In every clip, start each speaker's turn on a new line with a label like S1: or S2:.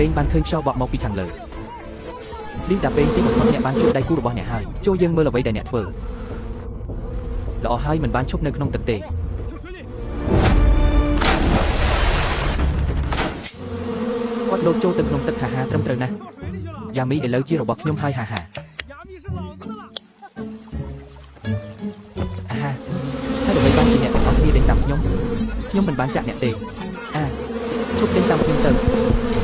S1: ពេងបានឃើញខ្យល់បក់មកពីខាងលើលីវដាពេងទីបំផុតអ្នកបានជួបដៃគូរបស់អ្នកហើយចូលយើងមើលអ្វីដែលអ្នកធ្វើល្អហើយមិនបានឈប់នៅក្នុងទឹកទេគាត់លោតចូលទៅក្នុងទឹកហាត្រឹមត្រូវណាស់យ៉ាមីឥឡូវជារបស់ខ្ញុំហើយហាហើយអ្វីបានជាអ្នកទាំងអស់គ្នាដេញតាមខ្ញុំមិនបានចាក់អ្នកទេឈប់ដេញតាមខ្ញុំទៅ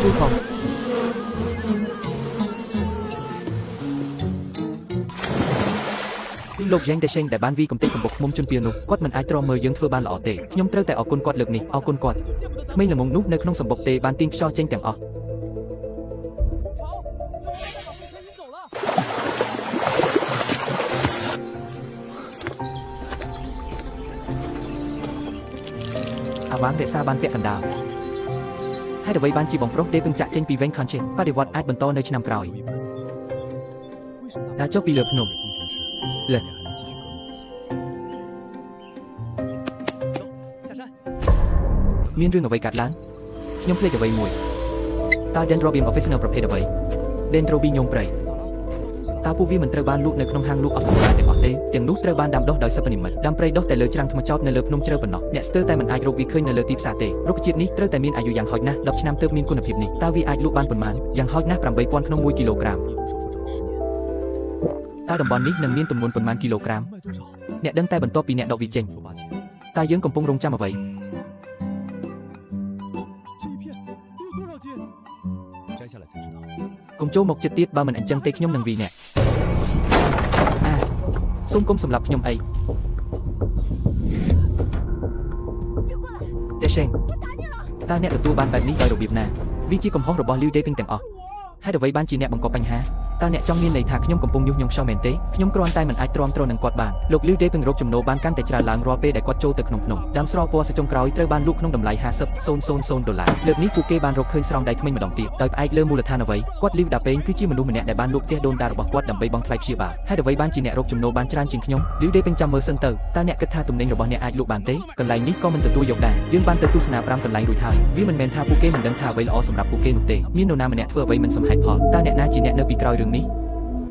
S1: ជួយផងលោកយ៉ាងតែឆេងដែលបានវីកំទេចសម្បុកឃុំជន់ពៀនោះគាត់មិនអាចទ្រាំមើលយើងធ្វើបានល្អទេខ្ញុំត្រូវតែអរគុណគាត់លើកនេះអរគុណគាត់ក្មេងល្ងងនោះនៅក្នុងសម្បុកទេបានទាញខ្យល់ចេញទាំងអស់អាវ៉ាងរក្សាបានពាក់កណ្ដាលហើយអ្វីបានជាបងប្រុសដេពឹងចាក់ចេញពីវិញខនជិបដិវត្តអាចបន្តនៅឆ្នាំក្រោយដើរចុះពីលើភ្នំលើមានរឿងអ្វីកើតឡើងខ្ញុំភ្លេចអ្វីមួយតើ Dendrobium officinal ប្រភេទអ្វី Dendrobium ញោមព្រៃតើពួកវាមិនត្រូវបានលក់នៅក្នុងហាងលក់អស្ចារ្យទាំងអស់ទេទាំងនោះត្រូវបានដាំដុះដោយសិប្បនិម្មិតដាំព្រៃដុះតែលើច្រាំងថ្មចោតនៅលើភ្នំជ្រៅប៉ុណ្ណោះអ្នកស្ទើរតែមិនអាចរកវាឃើញនៅលើទីផ្សារទេរុក្ខជាតិនេះត្រូវតែមានអាយុយ៉ាងហោចណាស់10ឆ្នាំទើបមានគុណភាពនេះតើវាអាចលក់បានប៉ុន្មានយ៉ាងហោចណាស់ 8000 ក្នុង1គីឡូក្រាមតើតំបន់នេះនឹងមានទម្ងន់ប៉ុន្មានគីឡូក្រាមអ្នកដឹងតែបន្ទាប់ពីអ្នកដកវាចេញតើយើងកំពុងរងចាំអ្វីកុំចូលមកជិតទៀតបើមិនអញ្ចឹងទេខ្ញុំនឹងវាអ្នកសូមកុំសម្រាប់ខ្ញុំអីតែឆេងតើអ្នកទទួលបានបែបនេះដោយរបៀបណាវាជាកំហុសរបស់លីវដេពីងទាំងអស់ហើយអ្វីបានជាអ្នកបង្កបញ្ហាតើអ្នកចង់មានន័យថាខ្ញុំកំពុងយុះញង់ខ្យល់មែនទេខ្ញុំគ្រាន់តែមិនអាចទ្រាំទ្រនឹងគាត់បានលោកលីវដេពីងរកចំណូលបានកាន់តែច្រើនឡើងរាល់ពេលដែលគាត់ចូលទៅក្នុងភ្នំដើមស្រោពណ៌សាច់ចុងក្រោយត្រូវបានលក់ក្នុងតម្លៃ$50,000លើកនេះពួកគេបានរកឃើញស្រោមដៃថ្មីម្ដងទៀតដោយផ្អែកលើមូលដ្ឋានអ្វីគាត់លីវដាពេងគឺជាមនុស្សម្នាក់ដែលបានលក់ផ្ទះដូនតារបស់គាត់ដើម្បីបង់ថ្លៃព្យាបាលហើយអ្វីបានជាអ្នករកចំណូលបានច្រើនជាងខ្ញុំលីវដេពេងចាំមើលសិនទៅតើអ្នកគិតថាទំនិញរបស់អ្នកអាចលក់បានទេកន្លែងនេះក៏មិនទទួលយកដែរយើងបានទៅទស្សនា5កន្លែងរួចហើយវាមិនមែនថាពួកគេមិនដឹងថាអ្វីល្អសម្រាប់ពួកគេនោះទេមាននរណាម្នាក់ធ្វើអ្វីមិនសមហេតុផលតើអ្នកណាជាអ្នកនៅពីក្រោយរឿងនេះ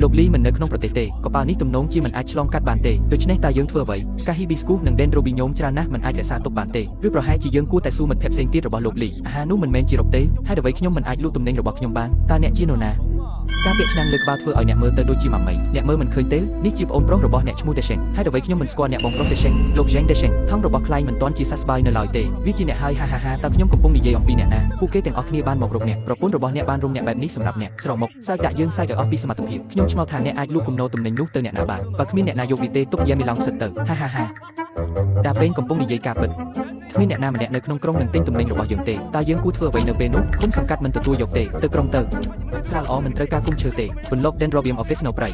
S1: លោកលីមិននៅក្នុងប្រទេសទេកប៉ាល់នេះទំនងជាមិនអាចឆ្លងកាត់បានទេដូច្នេះតើយើងធ្វើអ្វីកាហ៊ីប៊ីស្គូនិង Dendrobium ច្រើនណាស់មិនអាចរក្សាទុកបានទេឬប្រហែលជាយើងគួរតែសួរមិត្តភក្តិផ្សេងទៀតរបស់លោកលីអាហារនោះមិនមែនជារ៉ុបទេហើយអ្វីខ្ញុំមិនអាចលក់ទំនិញរបស់ខ្ញុំបានតើអ្នកជានរណាការពាក់ឆ្នាំងលើក្បាលធ្វើឲ្យអ្នកមើលទៅដូចជាម៉ាមីអ្នកមើលមិនឃើញទេនេះជាប្អូនប្រុសរបស់អ្នកឈ្មោះ Desheng ហើយអ្វីខ្ញុំមិនស្គាល់អ្នកបងប្រុស Desheng លោក Yang Desheng ថងរបស់ខ្លែងមិនទាន់ជាសះស្បើយនៅឡើយទេវាជាអ្នកហើយហាតើខ្ញុំកំពុងនិយាយអំពីអ្នកណាពួកគេទាំងអស់គ្នាបានមករកអ្នកប្រពន្ធរបស់អ្នកបានរំអ្នកបែបនេះសម្រាប់អ្នកស្រមកសើចដាក់យើងសើចឲ្យអស់ពីសមត្ថភាពខ្ញុំឆ្ងល់ថាអ្នកអាចលក់គំនរទំនិញនោះទៅអ្នកណាបានបើគ្មានអ្នកណាយកវាទេទុកយ៉ាមីឡង់សិតទៅហាដាពេងកំពុងនិយាយការពិតគ្មានអ្នកណាម្នាក់នៅក្នុងក្រុងនឹងទិញទំនិញរបស់យើងទេតើយើងគួរធ្វើអ្វីនៅពេលនោះគុំសង្កាត់មិនទទួលយកទេទៅក្រុងទៅស្រាលល្អមិនត្រូវការគុំឈើទេពន្លក Dendrobium office នៅព្រៃ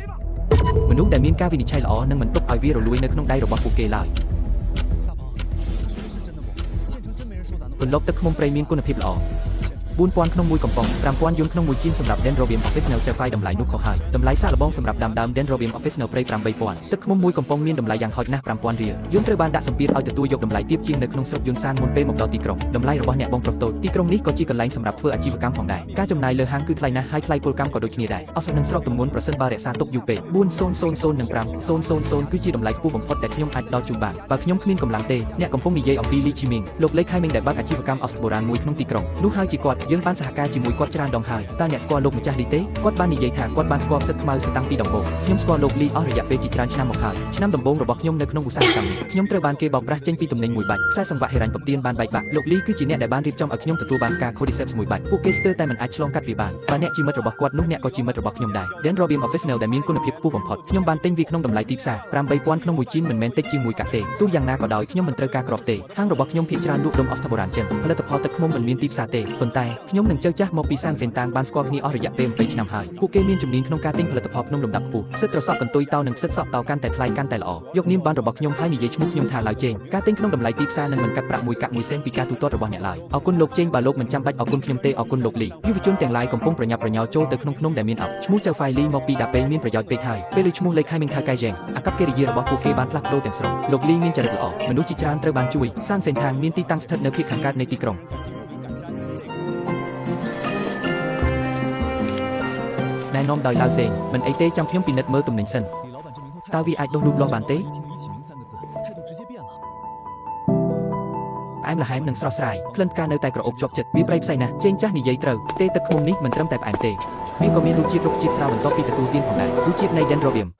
S1: មនុស្សដែលមានការវិនិច្ឆ័យល្អនឹងមិនទុកឲ្យវារលួយនៅក្នុងដៃរបស់ពួកគេឡើយពន្លកទឹកឃ្មុំព្រៃមានគុណភាពល្អ4000ក្នុងមួយកំប៉ុង5000យួនក្នុងមួយជៀនសម្រាប់ Dendrobium office នៅចៅហ្វាយតម្លៃនោះខុសហើយតម្លៃសាកល្បងសម្រាប់ដើម Dendrobium office នៅព្រៃ8000ទឹកឃ្មុំមួយកំប៉ុងមានតម្លៃយ៉ាងហោចណាស់5000រៀលយួនត្រូវបានដាក់សម្ពាធឲ្យទទួលយកតម្លៃទាបជាងនៅក្នុងស្រុកយួនសានមុនពេលមកដល់ទីក្រុងតម្លៃរបស់អ្នកបងប្រុសតូចទីក្រុងនេះក៏ជាកន្លែងសម្រាប់ធ្វើអាជីវកម្មផងដែរការចំណាយលើហាងគឺថ្លៃណាស់ហើយថ្លៃពលកម្មក៏ដូចគ្នាដែរអស់នឹងស្រុកទម្ងន់ប្រសិនបើរក្សាទុកយូរពេក4000និង5000គឺជាតម្លៃខ្ពស់បំផុតដែលខ្ញុំអាចដល់ជូនបានបើខ្ញុំគ្មានកម្លាំងទេអ្នកកំពុងនិយាយអំពីលីជីមីងលោកលេខខៃមីងដែលបើកអាជីវកម្មអស្ចារ្យបុរាណមួយក្នុងទីក្រុងនោះហើយជាគាត់យើងបានសហការជាមួយគាត់ច្រើនដងហើយតើអ្នកស្គាល់លោកម្ចាស់លីទេគាត់បាននិយាយថាគាត់បានស្គាល់ផ្សិតខ្មៅស្តាំងពីដំបូងខ្ញុំស្គាល់លោកលីអស់រយៈពេលជាច្រើនឆ្នាំមកហើយឆ្នាំដំបូងរបស់ខ្ញុំនៅក្នុងឧស្សាហកម្មនេះខ្ញុំត្រូវបានគេបោកប្រាស់ចេញពីទំនិញមួយបាច់ខ្សែសង្វាក់ហិរញ្ញពទានបានបែកបាក់លោកលីគឺជាអ្នកដែលបានរៀបចំឲ្យខ្ញុំទទួលបានការ Cordyceps មួយបាច់ពួកគេស្ទើរតែមិនអាចឆ្លងកាត់វាបានបើអ្នកជាមិត្តរបស់គាត់នោះអ្នកក៏ជាមិត្តរបស់ខ្ញុំដែរ Dendrobium officinal ដែលមានគុណភាពខ្ពស់បំផុតខ្ញុំបានទិញវាក្នុងតម្លៃទីផ្សារ8000ក្នុងមួយជៀនមិនមែនតិចជាងមួយកាក់ទេទោះយ៉ាងណាក៏ដោយខ្ញុំមិនត្រូវការក្របទេហាងរបស់ខ្ញុំភាគច្រើនលក់ដុំអស្ចារ្យបុរាណចិនផលិតផលទឹកឃ្មុំមិនមានទីផ្សារទេប៉ុន្តែខ្ញុំនឹងចៅចាស់មកពីសានហ្វេនតាងបានស្គាល់គ្នាអស់រយៈពេល20ឆ្នាំហើយពួកគេមានជំនាញក្នុងការទិញផលិតផលភ្នំលំដាប់ខ្ពស់ផ្សិតត្រសក់កន្ទុយតោនិងផ្សិតសក់តោកាន់តែថ្លៃកាន់តែល្អយកនាមបានរបស់ខ្ញុំហើយនិយាយឈ្មោះខ្ញុំថាឡើយជេងការទិញក្នុងតម្លៃទីផ្សារនឹងមិនកាត់ប្រាក់មួយកាក់មួយសេនពីការទូទាត់របស់អ្នកឡើយអរគុណលោកជេងបើលោកមិនចាំបាច់អរគុណខ្ញុំទេអរគុណលោកលីយុវជនទាំងឡាយកំពុងប្រញាប់ប្រញាល់ចូលទៅក្នុងភ្នំដែលមានអបឈ្មោះចៅហ្វាយលីមកពីដាពេងមានប្រយោជន៍ពេកហើយពេលលើឈ្មោះលេខខៃមីងថៅកែយ៉េងអាកប្បកិរិយារបស់ពួកគេបានផ្លាស់ប្ដូរទាំងស្រុងលោកលីមានចរិតល្អមនុស្សជាច្រើនត្រូវបានជួយសានហ្វេនតាងមានទីតាំងស្ថិតនៅភាគខាងកើតនៃទីក្រុង ណែនាំដោយឡាវសេងមិនអីទេចាំខ្ញុំពិនិត្យមើលទំនិញសិនតើវាអាចដុសលូតលាស់បានទេផ្អែមល្ហែមនិងស្រស់ស្រាយក្លិនផ្កានៅតែក្រអូបជាប់ចិត្តវាប្រៃផ្សៃណាស់ចេងចាស់និយាយត្រូវទេទឹកឃ្មុំនេះមិនត្រឹមតែផ្អែមទេវាក៏មានរសជាតិរុក្ខជាតិស្រាលបន្ទាប់ពីទទួលទានផងដែររសជាតិនៃ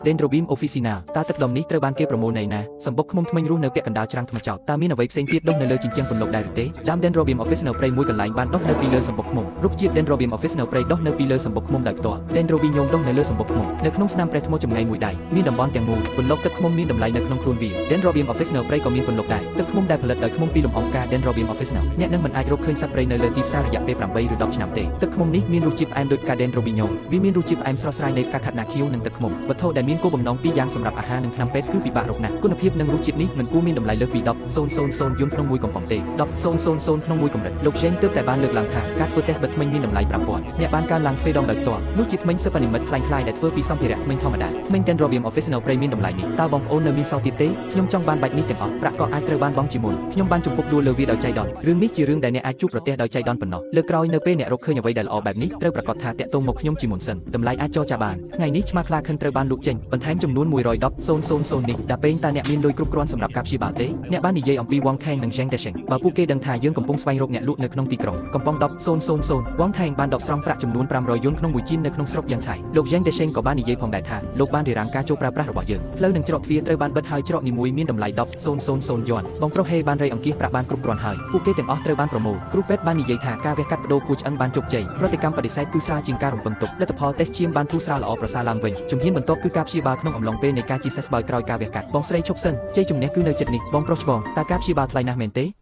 S1: Dendrobium officinale តើទឹកដុំនេះត្រូវបានគេប្រមូលនៅណាសម្បុកឃ្មុំធ្មេញរស់នៅពាក់កណ្ដាលច្រាំងថ្មចោតតើមានអ្វីផ្សេងទៀតដុះនៅលើជញ្ជាំងពន្លកដែរឬទេដើម Dendrobium officinale ព្រៃមួយកន្លែងបានដុះនៅពីលើសម្បុកឃ្មុំរុក្ខជាតិ Dendrobium officinale ព្រៃដុះនៅពីលើសម្បុកឃ្មុំដោយផ្ទាល់ Dendrobium ដុះនៅលើសម្បុកឃ្មុំនៅក្នុងស្នាមព្រះថ្មចម្ងាយមួយដៃមានតំបន់ទាំងមូលពន្លកទឹកឃ្មុំមានតម្លៃនៅក្នុងខ្លួនវា Dendrobium officinale ព្រៃក៏មានពន្លកដែរទឹកឃ្មុំដែលផលិតដោយឃ្មុំពីលំអងផ្កា Dendrobium officinale អ្នកនឹងមិនអាចរកឃើញសត្វព្រៃនៅលើទីផ្សាររយៈពេល8ឬ10ឆ្នាំទេទឹកឃ្មុំនេះមានរសជាតិផ្អែមដូចផ្កា Dendrobium វាមានរសជាតិផ្អែមស្រស់ស្រាយនៃផ្កាខាត់ណាខៀវនិងទឹកឃ្មុំវត្ថុដែលមានគោលបំណងពីរយ៉ាងសម្រាប់អាហារនិងថ្នាំពេទ្យគឺពិបាករកណាស់គុណភាពនិងរសជាតិនេះមិនគួរមានតម្លៃលើសពី10,000 យួនក្នុងមួយកំប៉ុងទេ10,000ក្នុងមួយកម្រិតលោក Shane ទើបតែបានលើកឡើងថាការធ្វើតេស្តបិទធ្មេញមានតម្លៃ 5,000 អ្នកបានកើនឡើងទ្វេដងដោយផ្ទាល់នោះជាធ្មេញសិប្បនិមិត្តខ្លាំងៗដែលធ្វើពីសម្ភារៈធ្មេញធម្មតាធ្មេញ Dendrobium officinale ព្រៃមានតម្លៃនេះតើបងប្អូននៅមានសោះទៀតទេខ្ញុំចង់បានបាច់នេះទាំងអស់ប្រាក់ក៏អាចត្រូវបានបង់ជាមុនខ្ញុំបានជំពប់ដួលលើវាដោយចៃដន្យរឿងនេះជារឿងដែលអ្នកអាចជួបប្រទះដោយចៃដន្យប៉ុណ្ណោះលើកក្រោយនៅពេលអ្នករកឃើញអ្វីដែលល្អបែបនេះត្រូវប្រកាសថាតាក់ទងមកខ្ញុំជាមុនសិនតម្លៃអាចចរចាបានថ្ងៃនេះឆ្មាខ្លាខិនត្រូវបានលក់ចេញបន្ថែមចំនួន110,000នេះដាពេងតើអ្នកមានលុយគ្រប់គ្រាន់សម្រាប់ការព្យាបាលទេអ្នកបាននិយាយអំពី Wang Theng និង Zheng Desheng បើពួកគេដឹងថាយើងកំពុងស្វែងរកអ្នកលក់នៅក្នុងទីក្រុងកំប៉ុង10,000 Wang Theng បានដកស្រង់ប្រាក់ចំនួន500យួនក្នុងមួយជៀននៅក្នុងស្រុកយ៉ាងឆៃលោក Zheng Desheng ក៏បាននិយាយផងដែរថាលោកបានរារាំងការចូលប្រើប្រាស់របស់យើងផ្លូវនិងច្រកទ្វារត្រូវបានបិទហើយច្រកនីមួយមានតម្លៃ10,000 យួនបងប្រុសហេបានរៃអង្គាសប្រាក់បានគ្រប់គ្រាន់ហើយពួកគេទាំងអស់ត្រូវបានប្រមូលគ្រូពេទ្យបាននិយាយថាការវះកាត់បដូរខួរឆ្អឹងបានជោគជ័យប្រតិកម្មបដិសេធគឺស្រាលជាងការរំពឹងទុកលទ្ធផលតេស្តឈាមបានធូរស្រាលល្អប្រសើរឡើងវិញជំហានបន្ទាប់គឺការព្យាបាលក្នុងអំឡុងពេលនៃការជាសេសបោយក្រោយការវះកាត់បងស្រីឈប់សិនជ័យជំនះគឺនៅចិត្តនេះបងប្រុសច្បងតើការព្យាបាលថ្លៃណាស់មែនទេ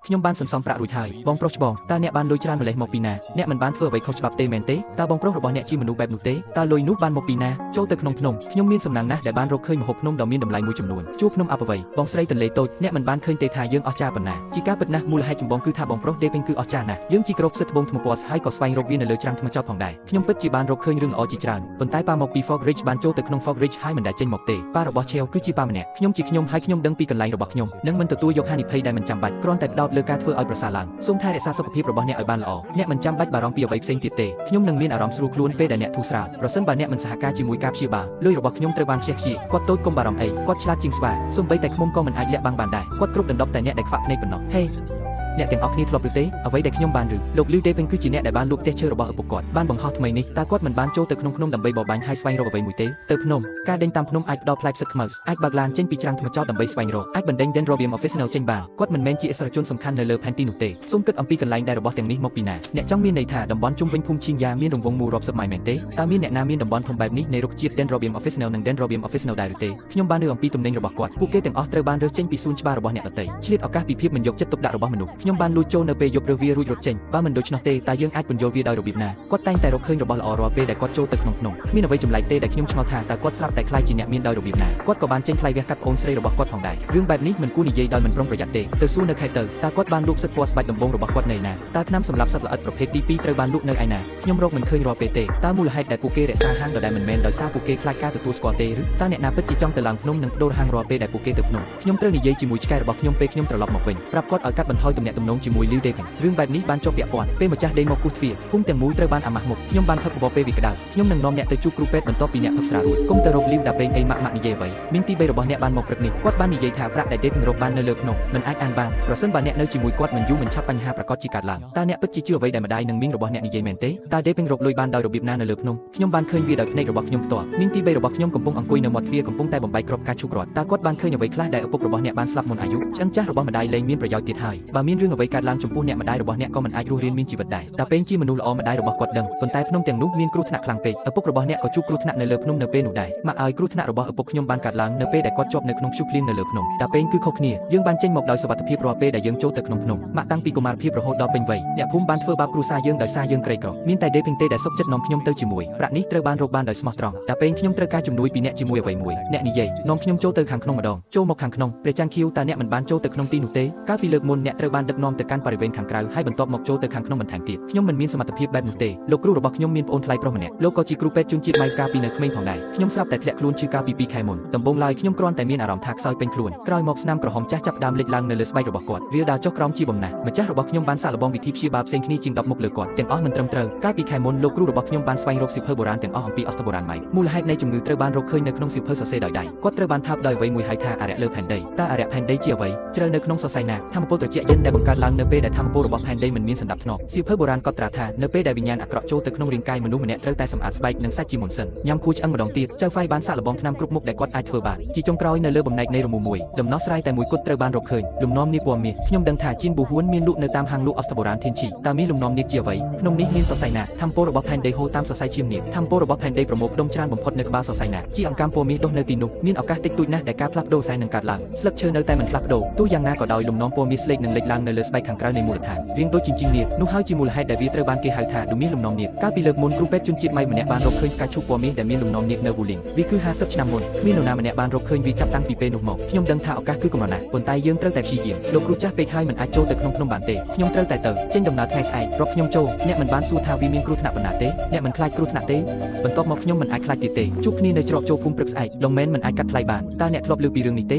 S1: ខ្ញុំបានសន្សំប្រាក់រួចហើយបងប្រុសច្បងតើអ្នកបានលុយច្រើនម្លេះមកពីណាអ្នកមិនបានធ្វើអ្វីខុសច្បាប់ទេមែនទេតើបងប្រុសរបស់អ្នកជាមនុស្សបែបនោះទេតើលុយនោះបានមកពីណាចូលទៅក្នុងភ្នំខ្ញុំមានសំណាងណាស់ដែលបានរកឃើញម្ហូបភ្នំដ៏មានតម្លៃមួយចំនួនជួបភ្នំអបអ្វីបងស្រីទន្លេតូចអ្នកមិនបានឃើញទេថាយើងអស្ចារ្យប៉ុណ្ណាជាការពិតណាស់មូលហេតុចម្បងគឺថាបងប្រុសដេពេញគឺអស្ចារ្យណាស់យើងជីក្រោបសិទ្ធត្បូងថ្មពណ៌ហើយក៏ស្វែងរកវានៅលើច្រាំងថ្មចោតផងដែរខ្ញុំពិតជាបានរកឃើញរឿងល្អជាច្រើនប៉ុន្តែប៉ាមកពី Fog Ridge បានចូលទៅក្នុង Fog Ridge ហើយមិនដែលចេញមកទេប៉ារបស់ Cheo គឺជាប៉ាម្នាក់ខ្ញុំជាខ្ញុំហើយខ្ញុំដឹងពីកន្លែងរបស់ខ្ញុំនឹងមិនទទួលយកហានិភ័យដែលមិនចាំបាច់គ្រាន់តែផ្ដោតលើការធ្វើឲ្យប្រសើរឡើងសូមថែរក្សាសុខភាពរបស់អ្នកឲ្យបានល្អអ្នកមិនចាំបាច់បារម្ភពីអ្វីផ្សេងទៀតទេខ្ញុំនឹងមានអារម្មណ៍ស្រួលខ្លួនពេលដែលអ្នកធូរស្រាលប្រសិនបើអ្នកមិនសហការជាមួយការព្យាបាលលុយរបស់ខ្ញុំត្រូវបានខ្ជះខ្ជាយគាត់តូចកុំបារម្ភអីគាត់ឆ្លាតជាងស្វាសូម្បីតែឃ្មុំក៏មិនអាចលាក់បាំងបានដែរគាត់គ្រប់ដណ្ដប់តែអ្នកដែលខ្វាក់ភ្នែកប៉ុណ្ណោះហេអ្នកទាំងអស់គ្នាធ្លាប់ឬទេអ្វីដែលខ្ញុំបានឬលោកលីវដេពេញគឺជាអ្នកដែលបានលូកផ្ទះឈើរបស់ឪពុកគាត់បានបង្ហោះថ្មីនេះតើគាត់មិនបានចូលទៅក្នុងភ្នំដើម្បីបបាញ់ហើយស្វែងរកអ្វីមួយទេទៅភ្នំការដេញតាមភ្នំអាចផ្ដល់ផ្លែផ្សិតខ្មៅអាចបើកឡានចេញពីច្រាំងថ្មចោតដើម្បីស្វែងរកអាចបណ្ដេញ Dendrobium officinale ចេញបានគាត់មិនមែនជាអសរជនសំខាន់នៅលើផែនទីនោះទេសូមគិតអំពីកន្លែងដែលរបស់ទាំងនេះមកពីណាអ្នកចង់មានន័យថាតំបន់ជុំវិញភូមិឈីងយ៉ាមានរង្វង់មូលរាប់សិបម៉ៃមែនទេតើមានអ្នកណាមានតំបន់ធំបែបនេះនៃរុក្ខជាតិ Dendrobium officinale និង Dendrobium officinale ដែរឬទេខ្ញុំបានឮអំពីទំនិញរបស់គាត់ពួកគេទាំងអស់ត្រូវបានរើសចេញពីសួនច្បាររបស់អ្នកដទៃឆ្លៀតឱកាសពីភាពមិនយកចិត្តទុកដាក់របស់មនុស្សខ្ញុំបានលួចចូលនៅពេលយប់រើសវារួចរត់ចេញបើមិនដូច្នោះទេតើយើងអាចពន្យល់វាដោយរបៀបណាគាត់តែងតែរកឃើញរបស់ល្អរាល់ពេលដែលគាត់ចូលទៅក្នុងភ្នំគ្មានអ្វីចម្លែកទេដែលខ្ញុំឆ្ងល់ថាតើគាត់ស្រាប់តែខ្លាចជាអ្នកមានដោយរបៀបណាគាត់ក៏បានចេញថ្លៃវះកាត់ប្អូនស្រីរបស់គាត់ផងដែររឿងបែបនេះមិនគួរនិយាយដោយមិនប្រុងប្រយ័ត្នទេទៅសួរនៅខេត្តទៅតើគាត់បានលក់សិទ្ធិពណ៌ស្បែកដំបងរបស់គាត់នៅណាតើថ្នាំសម្រាប់សត្វល្អិតប្រភេទទី2ត្រូវបានលក់នៅឯណាខ្ញុំរកមិនឃើញរាល់ពេលទេតើមូលហេតុដែលពួកគេរក្សាហាងដដែលមិនមែនដោយសារពួកគេខ្លាចការទទួលស្គាល់ទេឬតើអ្នកណាពិតជាចង់ទៅឡើងភ្នំនិងបដូរហាងរាល់ពេលដែលពួកគេទៅភ្នំខ្ញុំត្រូវនិយាយជាមួយឆ្កែរបស់ខ្ញុំពេលខ្ញុំត្រឡប់មកវិញប្រាប់គាត់ឲ្យកាត់បន្ថយទំនាក់ទំនងជាមួយលីវដេវិញរឿងបែបនេះបានជាប់ពាក់ព័ន្ធពេលម្ចាស់ដេញមកគូសទ្វារភូមិទាំងមូលត្រូវបានអាម៉ាស់មុខខ្ញុំបានផឹកបបរពេលវាក្តៅខ្ញុំនឹងនាំអ្នកទៅជួបគ្រូពេទ្យបន្ទាប់ពីអ្នកផឹកស្រារួចគុំទៅរកលីវដាពេងអីម៉ាក់និយាយអ្វីមានទី3របស់អ្នកបានមកព្រឹកនេះគាត់បាននិយាយថាប្រាក់ដែលដេញរកបាននៅលើភ្នំមិនអាចអានបានប្រសិនបើអ្នកនៅជាមួយគាត់មិនយូរមិនឆាប់បញ្ហាប្រកបជាកើតឡើងតើអ្នកពិតជាជឿអ្វីដែលម្ដាយនិងមីងរបស់អ្នកនិយាយមែនទេតើដេញរកលុយបានដោយរបៀបណានៅលើភ្នំខ្ញុំបានឃើញវាដោយភ្នែករបស់ខ្ញុំផ្ទាល់មីងទី3របស់ខ្ញុំកំពុងអង្គុយនៅមាត់ទ្វារកំពុងតែបំបែកគ្រាប់ការឈូករត់តើគាត់បានឃើញអ្វីខ្លះដែលឪពុករបស់អ្នកបានស្លាប់មុនអាយុឆ្អឹងចាស់របស់ម្ដាយលែងមានប្រយោជន៍ទៀតហើយបើមានរឿងអ្វីកើតឡើងចំពោះអ្នកម្ដាយរបស់អ្នកក៏មិនអាចរស់រានមានជីវិតដែរតើពេងជាមនុស្សល្អម្ដាយរបស់គាត់ដឹងប៉ុន្តែភ្នំទាំងនោះមានគ្រោះថ្នាក់ខ្លាំងពេកឪពុករបស់អ្នកក៏ជួបគ្រោះថ្នាក់នៅលើភ្នំនៅពេលនោះដែរម៉ាក់ឲ្យគ្រោះថ្នាក់របស់ឪពុកខ្ញុំបានកើតឡើងនៅពេលដែលគាត់ជាប់នៅក្នុងព្យុះភ្លៀងនៅលើភ្នំតើពេងគឺខុសគ្នាយើងបានចេញមកដោយសុវត្ថិភាពរាល់ពេលដែលយើងចូលទៅក្នុងភ្នំម៉ាក់តាំងពីកុមារភាពរហូតដល់ពេញវ័យអ្នកភូមិបានធ្វើបាបគ្រួសារយើងដោយសារយើងក្រីក្រមានតែដេពេងទេដែលសុខចិត្តនាំខ្ញុំទៅជាមួយប្រាក់នេះត្រូវបានរកបានដោយស្មោះត្រង់តើពេងខ្ញុំត្រូវការជំនួយពីអ្នកជាមួយអ្វីមួយអ្នកនិយាយនាំខ្ញុំចូលទៅខាងក្នុងម្ដងចូលមកខាងក្នុងព្រះច័ន្ទខៀវតើអ្នកមិនបានចូលទៅក្នុងទីនោះទេកាលពីលើកមុនអ្នកត្រូវបាន ដឹកនាំទៅកាន់បរិវេណខាងក្រៅហើយបន្ទាប់មកចូលទៅខាងក្នុងបន្ថែមទៀតខ្ញុំមិនមានសមត្ថភាពបែបនោះទេលោកគ្រូរបស់ខ្ញុំមានប្អូនថ្លៃប្រុសម្នាក់លោកក៏ជាគ្រូពេទ្យជនជាតិម៉ៅកាពីនៅក្មេងផងដែរខ្ញុំស្រាប់តែធ្លាក់ខ្លួនឈឺកាលពី2 ខែមុនដំបូងឡើយខ្ញុំគ្រាន់តែមានអារម្មណ៍ថាខ្សោយពេញខ្លួនក្រោយមកស្នាមក្រហមចាស់ចាប់ផ្ដើមលេចឡើងនៅលើស្បែករបស់គាត់វាដើរចុះក្រោមជាបំណាស់ម្ចាស់របស់ខ្ញុំបានសាកល្បងវិធីព្យាបាលផ្សេងគ្នាជាង10មុខលើគាត់ទាំងអស់មិនត្រឹមត្រូវកាលពីខែមុនលោកគ្រូរបស់ខ្ញុំបានស្វែងរកសៀវភៅបុរាណទាំងអស់អំពីអស្ចារ្យបុរាណម៉ៅមូលហេតុនៃជំងឺត្រូវបានរកឃើញនៅក្នុងសៀវភៅសរសេរដោយដៃគាត់ត្រូវបានថាបដោយអ្វីមួយហៅថាអរិយលើផែនដីតើអរិយផែនដីជាអ្វីជ្រៅនៅក្នុងសរសៃណាធម្មពលត្រជាក់យិនដែលបង្កើតឡើងនៅពេលដែលធម្មពលរបស់ផែនដីមិនមានសណ្ដាប់ធ្នាប់សៀវភៅបុរាណក៏ត្រាថានៅពេលដែលវិញ្ញាណអាក្រក់ចូលទៅក្នុងរាងកាយមនុស្សម្នាក់ត្រូវតែសម្អាតស្បែកនិងសាច់ជាមុនសិនញ៉ាំគួរឆ្អឹងម្ដងទៀតចៅហ្វាយបានសាកល្បងថ្នាំគ្រប់មុខដែលគាត់អាចធ្វើបានជាចុងក្រោយនៅលើបំណែកនៃរមូរមួយដំណោះស្រាយតែមួយគត់ត្រូវបានរកឃើញលំនាំនាគពណ៌មាសខ្ញុំដឹងថាជីនប៊ូហួនមានលក់នៅតាមហាងលក់អស្ចារ្យបុរាណធានឈីតើមានលំនាំនាគជាអ្វីក្នុងនេះមានសរសៃណាធម្មពលរបស់ផែនដីហូរតាមសរសៃឈាមនាគធម្មពលរបស់ផែនដីប្រមូលផ្ដុំច្រើនបំផុតនៅក្បាលសរសៃណាជាអង្កាំពណ៌មាសដុះនៅទីនោះមានឱកាសតិចតួចណាស់ដែលការផ្លាស់ប្ដូរខ្សែនឹងកើតឡើងស្លឹកឈើនៅតែមិនផ្លាស់ប្ដូរទោះយ៉ាងណាក៏ដោយលំនាំពណ៌មាសស្លេកនឹងលេចឡើងនៅលើស្បែកខាងក្រៅនៃមូលដ្ឋានរាងដូចជាជីងនាគនោះហើយជាមូលហេតុដែលវាត្រូវបានគេហៅថាឌូមាសលំនាំនាគកាលពីលើកមុនគ្រូពេទ្យជនជាតិម៉ៅម្នាក់បានរកឃើញផ្កាឈូកពណ៌មាសដែលមានលំនាំនាគនៅវូលីងវាគឺ50ឆ្នាំមុនគ្មាននរណាម្នាក់បានរកឃើញវាចាប់តាំងពីពេលនោះមកខ្ញុំដឹងថាឱកាសគឺកំណត់ណាស់ប៉ុន្តែយើងត្រូវតែព្យាយាមលោកគ្រូចាស់ពេកហើយមិនអាចចូលទៅក្នុងភ្នំបានទេខ្ញុំត្រូវតែទៅចេញដំណើរថ្ងៃស្អែករកខ្ញុំចូលអ្នកមិនបានសួរថាវាមានគ្រោះថ្នាក់ប៉ុណ្ណាទេអ្នកមិនខ្លាចគ្រោះថ្នាក់ទេបន្ទាប់មកខ្ញុំមិនអាចខ្លាចទៀតទេជួបគ្នានៅច្រកចូលភូមិព្រឹកស្អែកឡុងមែនមិនអាចកាត់ថ្លៃបានតើអ្នកធ្លាប់ឮពីរឿងនេះទេ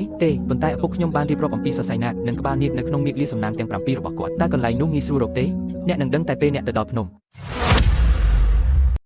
S1: ប៉ុន្តែឪពុកខ្ញុំបានរៀបរាប់អំពីសរសៃនាគនិងក្បាលនាគនៅក្នុងមាឃលាសំណាងទាំង7របស់គាត់តើកន្លែងនោះងាយស្រួលរកទេអ្នកនឹងដឹងតែពេលអ្នកទៅដល់ភ្នំ